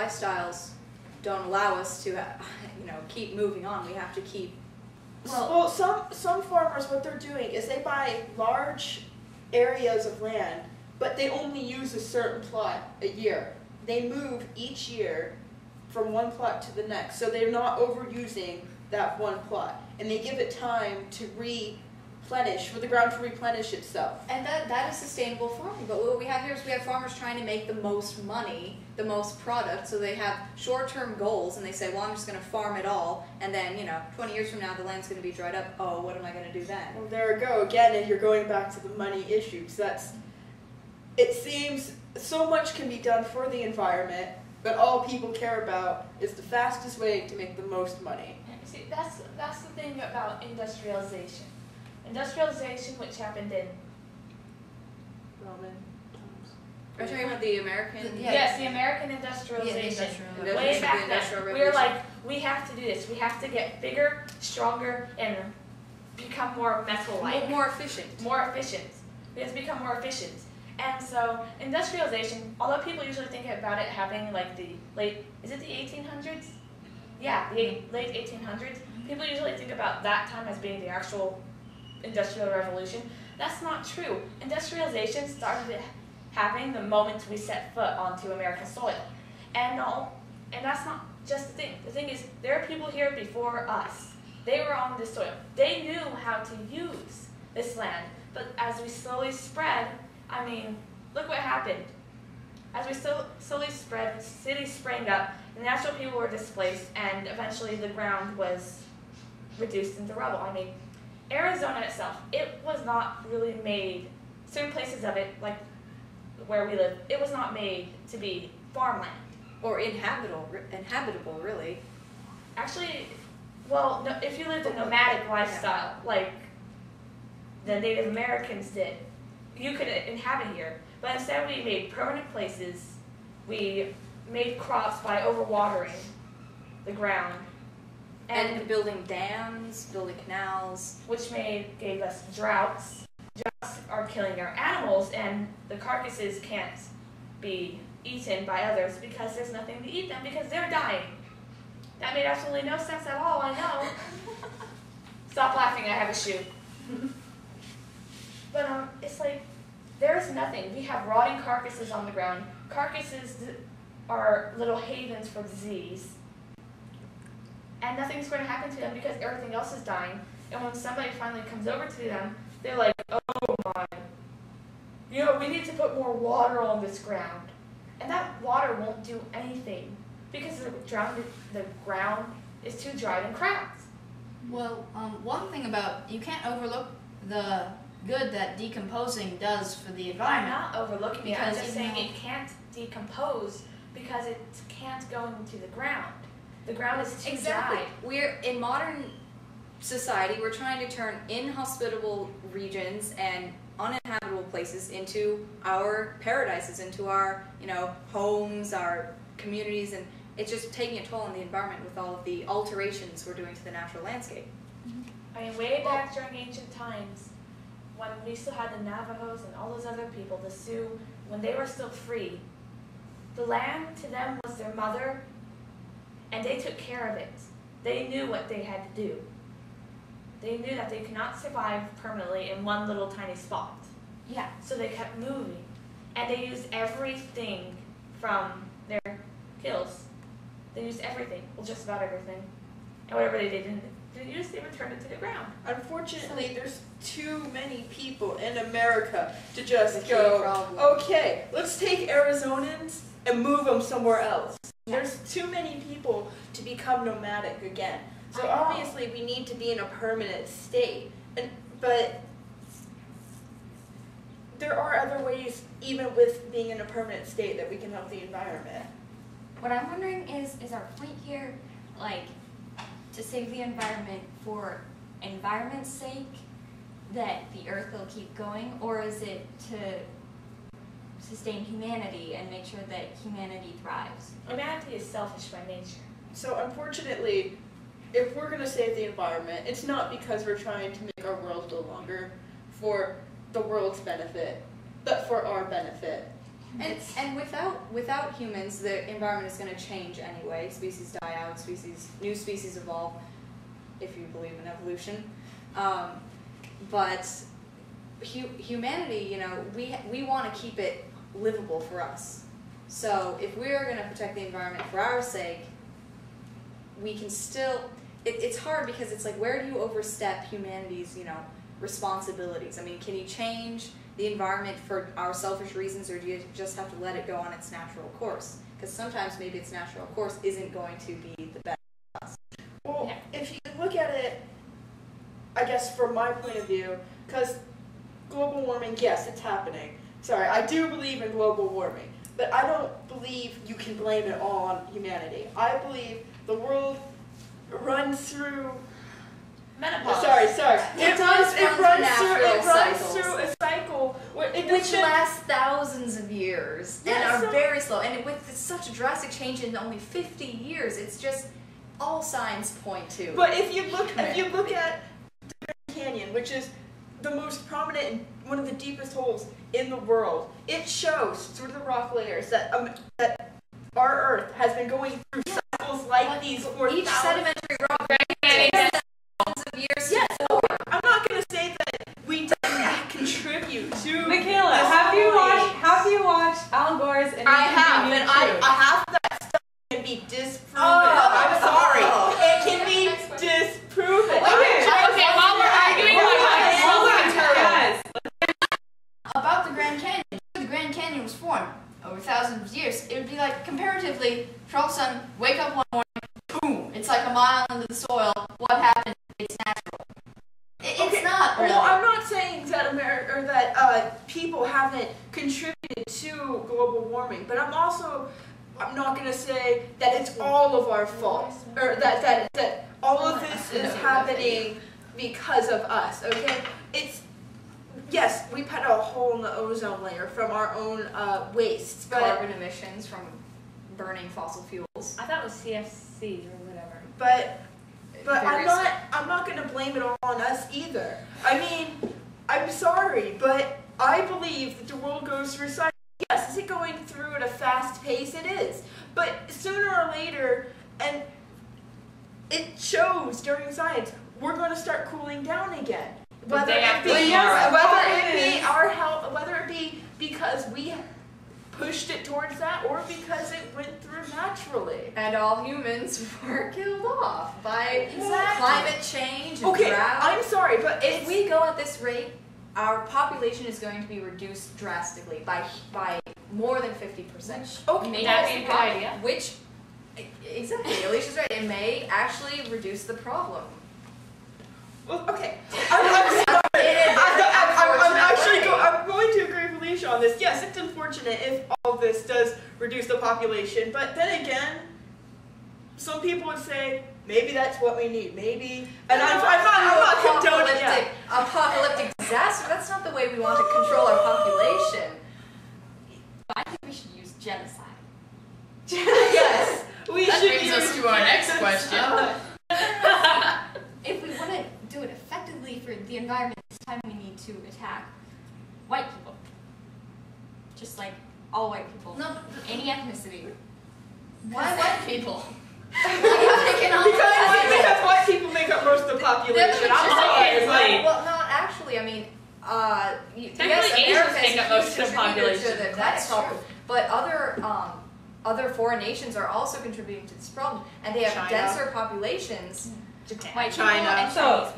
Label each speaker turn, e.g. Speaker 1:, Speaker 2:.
Speaker 1: lifestyles don't allow us to, keep moving on. We have to keep.
Speaker 2: Well, some farmers, what they're doing is they buy large areas of land, but they only use a certain plot a year. They move each year from one plot to the next, so they're not overusing that one plot, and they give it time to replenish, for the ground to replenish itself.
Speaker 1: And that is sustainable farming. But what we have here is we have farmers trying to make the most money, the most product, so they have short-term goals, and they say, well, I'm just going to farm it all, and then, 20 years from now, the land's going to be dried up. Oh, what am I going to do then?
Speaker 2: Well, there we go again, and you're going back to the money issues. It seems so much can be done for the environment, but all people care about is the fastest way to make the most money.
Speaker 3: See, that's the thing about industrialization. Industrialization, which happened in
Speaker 2: Roman times.
Speaker 1: Are you talking about the American?
Speaker 3: Yes, the American industrialization.
Speaker 1: Yeah,
Speaker 3: Way back then, we were like, we have to do this. We have to get bigger, stronger, and become more metal-like.
Speaker 1: More efficient.
Speaker 3: More efficient. We have to become more efficient. And so, industrialization, although people usually think about it happening like the is it the 1800s? Yeah, the late 1800s. People usually think about that time as being the actual Industrial Revolution. That's not true. Industrialization started happening the moment we set foot onto American soil. And that's not just the thing. The thing is, there are people here before us. They were on this soil. They knew how to use this land. But as we slowly spread, look what happened. As we slowly spread, cities sprang up, the natural people were displaced, and eventually the ground was reduced into rubble. Arizona itself, it was not really made, certain places of it, like where we live, it was not made to be farmland.
Speaker 1: Or inhabitable, really.
Speaker 3: Actually, well, no, if you lived a nomadic lifestyle, like the Native Americans did, you could inhabit here. But instead we made permanent places, we made crops by overwatering the ground.
Speaker 1: And building dams, building canals.
Speaker 3: Which gave us droughts. Droughts are killing our animals, and the carcasses can't be eaten by others because there's nothing to eat them because they're dying. That made absolutely no sense at all, I know. Stop laughing, I have a shoe. But it's like, there's nothing. We have rotting carcasses on the ground. Carcasses are little havens for disease. And nothing's going to happen to them because everything else is dying. And when somebody finally comes over to them, they're like, oh my, we need to put more water on this ground. And that water won't do anything because the ground is too dried and cracked.
Speaker 4: Well, one thing about, you can't overlook the good that decomposing does for the environment.
Speaker 3: I'm not overlooking it. I'm just saying it can't decompose because it can't go into the ground. The ground is too dry.
Speaker 1: We're in modern society. We're trying to turn inhospitable regions and uninhabitable places into our paradises, into our homes, our communities, and it's just taking a toll on the environment with all of the alterations we're doing to the natural landscape.
Speaker 3: Way back during ancient times, when we still had the Navajos and all those other people, the Sioux, when they were still free, the land to them was their mother, and they took care of it. They knew what they had to do. They knew that they could not survive permanently in one little tiny spot.
Speaker 4: Yeah.
Speaker 3: So they kept moving. And they used everything from their kills. They used everything, well, just about everything. And whatever they didn't use, they returned it to the ground.
Speaker 2: Unfortunately, there's too many people in America to just go, okay, let's take Arizonans and move them somewhere else. There's too many people to become nomadic again. So obviously we need to be in a permanent state. But there are other ways, even with being in a permanent state, that we can help the environment.
Speaker 4: What I'm wondering is our point here, to save the environment for environment's sake, that the earth will keep going, or is it to sustain humanity and make sure that humanity thrives?
Speaker 3: Humanity is selfish by nature.
Speaker 2: So unfortunately, if we're going to save the environment, it's not because we're trying to make our world go longer for the world's benefit, but for our benefit.
Speaker 1: And without humans, the environment is going to change anyway. Species die out, new species evolve, if you believe in evolution. But humanity, you know, we want to keep it livable for us. So if we're going to protect the environment for our sake, we can still. It's hard because it's like, where do you overstep humanity's, you know, responsibilities? I mean, can you change the environment for our selfish reasons, or do you just have to let it go on its natural course? Because sometimes maybe its natural course isn't going to be the best for us.
Speaker 2: Well, if you look at it, I guess from my point of view, because global warming, yes, it's happening. Sorry, I do believe in global warming, but I don't believe you can blame it all on humanity. I believe the world runs through
Speaker 3: Menopause.
Speaker 2: Sorry.
Speaker 1: It runs
Speaker 2: through a cycle
Speaker 1: which lasts thousands of years and
Speaker 2: Yeah,
Speaker 1: are
Speaker 2: so-
Speaker 1: very slow. And with such a drastic change in only 50 years, it's just all signs point to.
Speaker 2: But if you look at the Grand Canyon, which is the most prominent and one of the deepest holes in the world, it shows through the rock layers that our Earth has been going through cycles like these for
Speaker 1: each
Speaker 2: thousands
Speaker 1: sedimentary rock thousands of years.
Speaker 2: Yes, okay. I'm not going to say that we didn't contribute to
Speaker 5: Michaela,
Speaker 2: this
Speaker 5: have you watched Al Gore's Inconvenient?
Speaker 2: I have, and half of that stuff can be disproven. I'm sorry. It can be disproven.
Speaker 3: Okay, while we're arguing,
Speaker 5: Yes.
Speaker 6: About the Grand Canyon. The Grand Canyon was formed over thousands of years. It would be like, comparatively, for all of a sudden, wake up one morning, boom, it's like a mile into the soil. What happened? It's natural. It's not really.
Speaker 2: Well, I'm not saying that people haven't contributed to global warming, but I'm not going to say that it's all of our fault, or that all of this is happening because of us. Okay, yes, we put a hole in the ozone layer from our own wastes, but
Speaker 1: Carbon emissions from burning fossil fuels.
Speaker 3: I thought it was CFC or whatever.
Speaker 2: But
Speaker 1: Various-
Speaker 2: I'm not going to blame it all on us either. I mean, I'm sorry, but I believe that the world goes through cycles. Yes, is it going through at a fast pace? It is. But sooner or later, and it shows during science, we're going to start cooling down again. Whether
Speaker 3: day
Speaker 2: it
Speaker 3: after
Speaker 2: be
Speaker 3: tomorrow.
Speaker 2: our health, whether it be because we pushed it towards that, or because it went through naturally.
Speaker 1: And all humans were killed off by
Speaker 2: Exactly.
Speaker 1: climate change and
Speaker 2: Okay,
Speaker 1: drought.
Speaker 2: I'm sorry, but
Speaker 1: If we go at this rate, our population is going to be reduced drastically by more than 50%.
Speaker 2: okay,
Speaker 3: May that be a good idea?
Speaker 1: Which, exactly, Alicia's right. It may actually reduce the problem.
Speaker 2: well, okay. I'm sorry. I'm going to agree with Alicia on this. Yes, it's unfortunate if all of this does reduce the population, but then again, some people would say maybe that's what we need. Maybe, and I'm not condoning it.
Speaker 1: Apocalyptic disaster. That's not the way we want to control our population.
Speaker 4: I think we should use genocide.
Speaker 2: Yes, we
Speaker 7: That
Speaker 2: should
Speaker 7: brings us
Speaker 2: use
Speaker 7: to our next question.
Speaker 4: If we want to do it effectively for the environment, this time we need to attack white people. Just like all white people.
Speaker 1: No,
Speaker 4: Any ethnicity.
Speaker 1: why white people?
Speaker 2: because white people make up most of the population. I'm sorry, but
Speaker 1: Well, not actually. I mean,
Speaker 3: Technically,
Speaker 1: yes,
Speaker 3: Asians
Speaker 1: America
Speaker 3: make up most of the
Speaker 1: contributed to
Speaker 3: population.
Speaker 1: the
Speaker 4: That's
Speaker 1: climate
Speaker 4: true.
Speaker 1: problem, but other foreign nations are also contributing to this problem, and they have
Speaker 2: China.
Speaker 1: denser populations.
Speaker 4: White
Speaker 2: China.
Speaker 4: people and
Speaker 5: So,
Speaker 4: Chinese people.